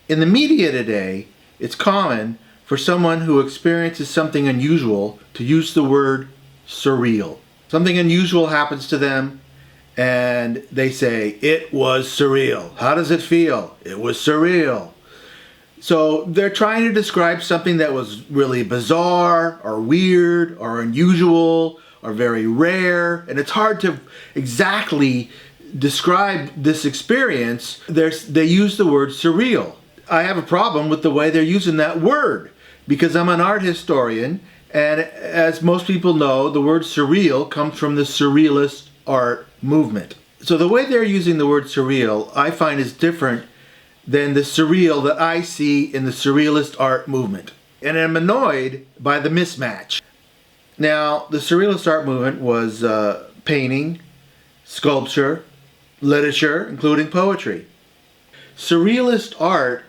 In the media today, it's common for someone who experiences something unusual to use the word surreal. Something unusual happens to them and they say, it was surreal. How does it feel? It was surreal. So they're trying to describe something that was really bizarre or weird or unusual or very rare, and it's hard to exactly describe this experience. They use the word surreal. I have a problem with the way they're using that word because I'm an art historian, and as most people know, the word surreal comes from the Surrealist art movement. So the way they're using the word surreal, I find, is different than the surreal that I see in the Surrealist art movement. And I'm annoyed by the mismatch. Now, the Surrealist art movement was painting, sculpture, literature, including poetry. Surrealist art,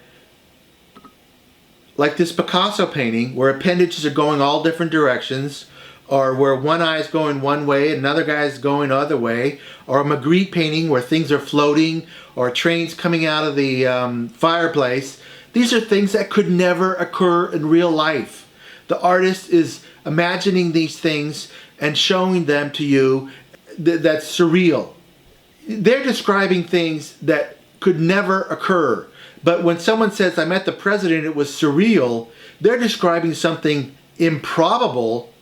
like this Picasso painting, where appendages are going all different directions, or where one eye is going one way and another guy is going the other way, or a Magritte painting where things are floating, or trains coming out of the fireplace. These are things that could never occur in real life. The artist is imagining these things and showing them to you. That's surreal. They're describing things that could never occur. But when someone says, I met the president, it was surreal, they're describing something improbable,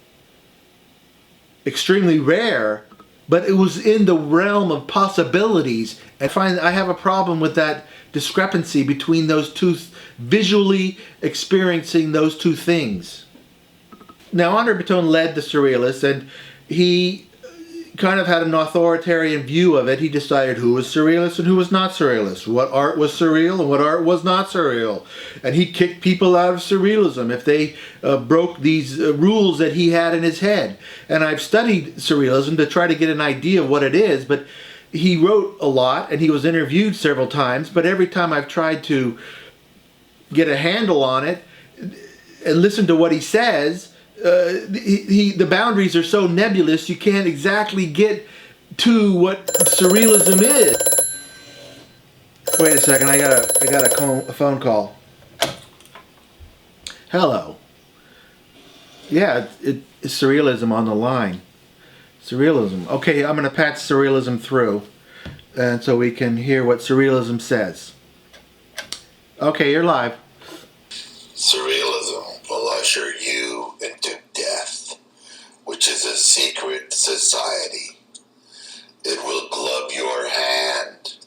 extremely rare, but it was in the realm of possibilities. And I have a problem with that discrepancy between those two, visually experiencing those two things. Now, Andre Breton led the Surrealists, and he kind of had an authoritarian view of it. He decided who was surrealist and who was not surrealist, what art was surreal and what art was not surreal. And he kicked people out of surrealism if they broke these rules that he had in his head. And I've studied surrealism to try to get an idea of what it is, but he wrote a lot and he was interviewed several times, but every time I've tried to get a handle on it and listen to what he says, the boundaries are so nebulous you can't exactly get to what surrealism is. Wait a second, I got a phone call. Hello. Yeah, it's surrealism on the line. Surrealism. Okay, I'm going to patch surrealism through, and so we can hear what surrealism says. Okay, you're live. Surrealism will usher you into death, which is a secret society. It will glove your hand,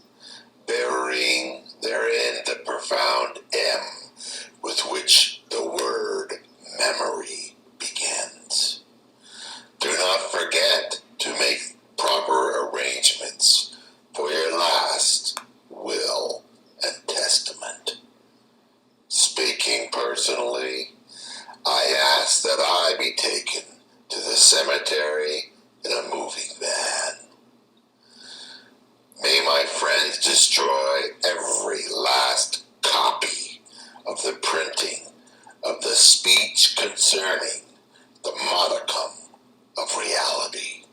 burying therein the profound M with which the word memory begins. Do not forget to make proper arrangements for your last will and testament. Speaking personally, I ask that I be taken to the cemetery in a moving van. May my friends destroy every last copy of the printing of the speech concerning the modicum of reality.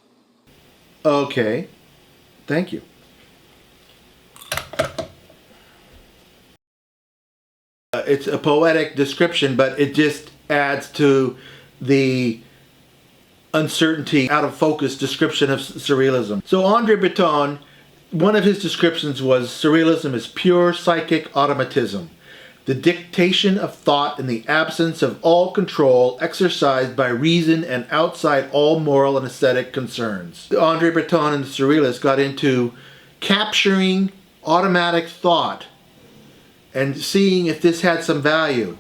Okay, thank you. It's a poetic description, but it just adds to the uncertainty, out of focus description of surrealism. So Andre Breton, one of his descriptions was surrealism is pure psychic automatism, the dictation of thought in the absence of all control exercised by reason and outside all moral and aesthetic concerns. Andre Breton and the Surrealists got into capturing automatic thought and seeing if this had some value.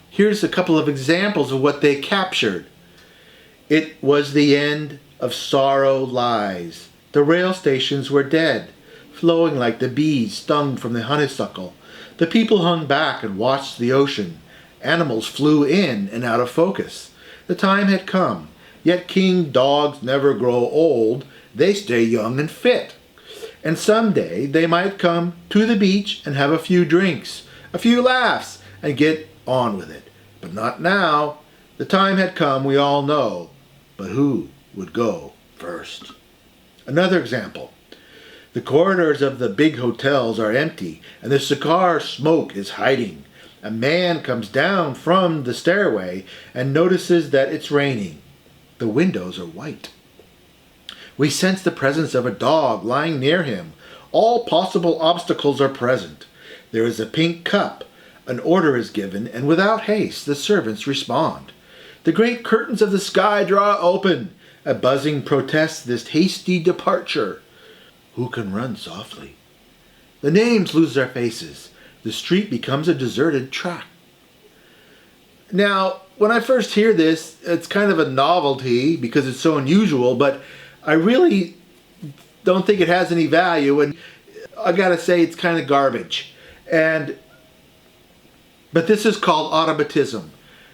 Here's a couple of examples of what they captured. It was the end of sorrow lies. The rail stations were dead, flowing like the bees stung from the honeysuckle. The people hung back and watched the ocean. Animals flew in and out of focus. The time had come. Yet king dogs never grow old. They stay young and fit. And someday they might come to the beach and have a few drinks, a few laughs, and get on with it. But not now. The time had come, we all know. But who would go first? Another example. The corridors of the big hotels are empty, and the cigar smoke is hiding. A man comes down from the stairway and notices that it's raining. The windows are white. We sense the presence of a dog lying near him. All possible obstacles are present. There is a pink cup. An order is given, and without haste the servants respond. The great curtains of the sky draw open. A buzzing protests this hasty departure. Who can run softly? The names lose their faces. The street becomes a deserted track. Now, when I first hear this, it's kind of a novelty because it's so unusual, but I really don't think it has any value, and I gotta say it's kind of garbage. But this is called automatism,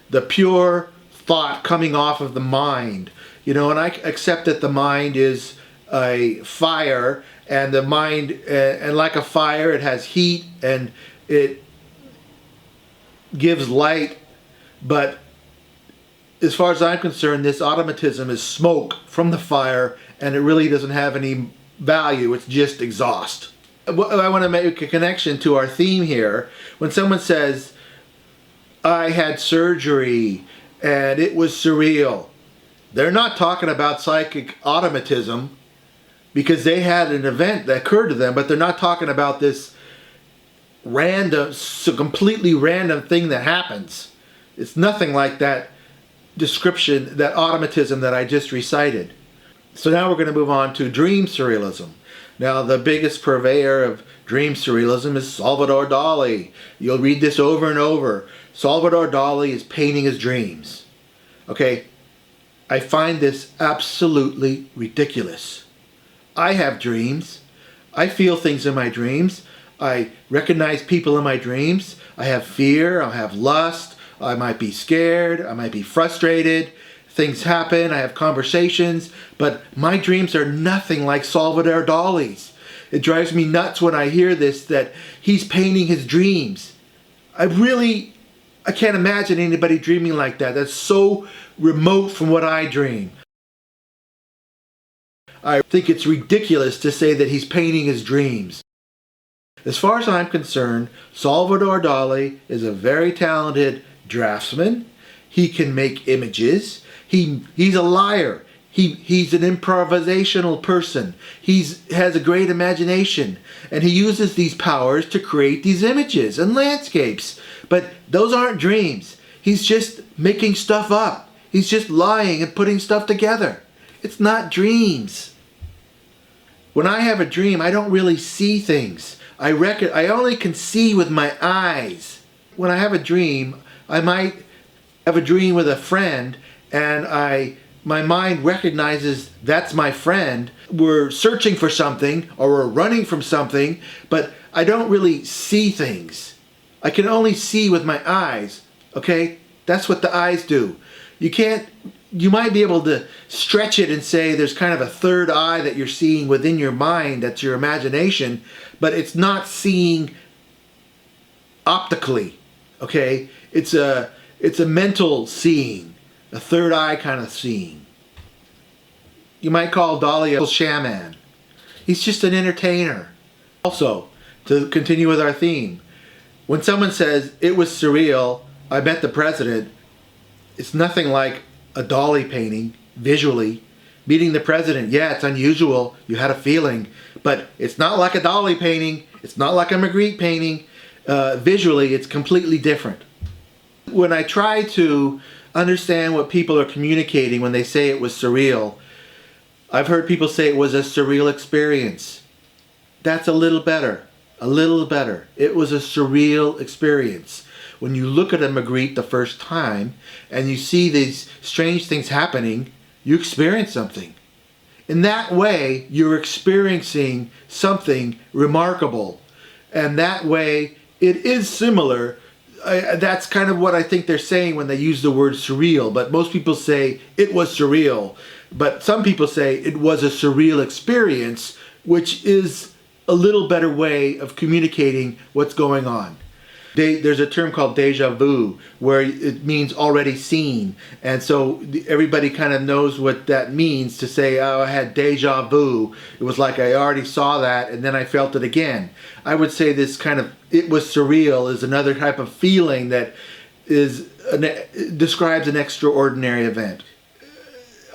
the pure thought coming off of the mind. And I accept that the mind is a fire, and the mind, and like a fire, it has heat and it gives light. But as far as I'm concerned, this automatism is smoke from the fire, and it really doesn't have any value. It's just exhaust. I want to make a connection to our theme here. When someone says, I had surgery and it was surreal, they're not talking about psychic automatism because they had an event that occurred to them, but they're not talking about this random, so completely random thing that happens. It's nothing like that description, that automatism that I just recited. So now we're going to move on to dream surrealism. Now, the biggest purveyor of dream surrealism is Salvador Dali. You'll read this over and over. Salvador Dali is painting his dreams. Okay, I find this absolutely ridiculous. I have dreams. I feel things in my dreams. I recognize people in my dreams. I have fear. I have lust. I might be scared. I might be frustrated. Things happen. I have conversations. But my dreams are nothing like Salvador Dali's. It drives me nuts when I hear this, that he's painting his dreams. I can't imagine anybody dreaming like that. That's so remote from what I dream. I think it's ridiculous to say that he's painting his dreams. As far as I'm concerned, Salvador Dali is a very talented draftsman. He can make images. He's a liar. He's an improvisational person. He has a great imagination, and he uses these powers to create these images and landscapes. But those aren't dreams. He's just making stuff up. He's just lying and putting stuff together. It's not dreams. When I have a dream, I don't really see things. I only can see with my eyes. When I have a dream, I might have a dream with a friend, and my mind recognizes that's my friend. We're searching for something, or we're running from something, but I don't really see things. I can only see with my eyes, okay? That's what the eyes do. You might be able to stretch it and say there's kind of a third eye that you're seeing within your mind, that's your imagination, but it's not seeing optically, okay? It's a mental seeing, a third eye kind of seeing. You might call Dali a shaman. He's just an entertainer. Also, to continue with our theme, when someone says, it was surreal, I met the president, it's nothing like a Dali painting, visually. Meeting the president, yeah, it's unusual, you had a feeling, but it's not like a Dali painting, it's not like a Magritte painting. Visually, it's completely different. When I try to understand what people are communicating when they say it was surreal, I've heard people say it was a surreal experience. That's a little better. A little better. It was a surreal experience. When you look at a Magritte the first time and you see these strange things happening, you experience something. In that way, you're experiencing something remarkable. And that way, it is similar. That's kind of what I think they're saying when they use the word surreal. But most people say it was surreal. But some people say it was a surreal experience, which is a little better way of communicating what's going on. There's a term called deja vu, where it means already seen. And so everybody kind of knows what that means, to say, oh, I had deja vu. It was like I already saw that and then I felt it again. I would say this kind of, it was surreal, is another type of feeling that describes an extraordinary event.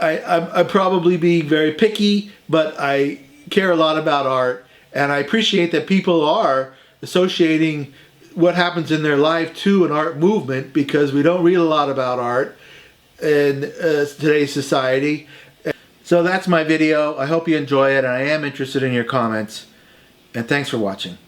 I'd probably be very picky, but I care a lot about art, and I appreciate that people are associating what happens in their life to an art movement, because we don't read a lot about art in today's society. So that's my video. I hope you enjoy it, and I am interested in your comments. And thanks for watching.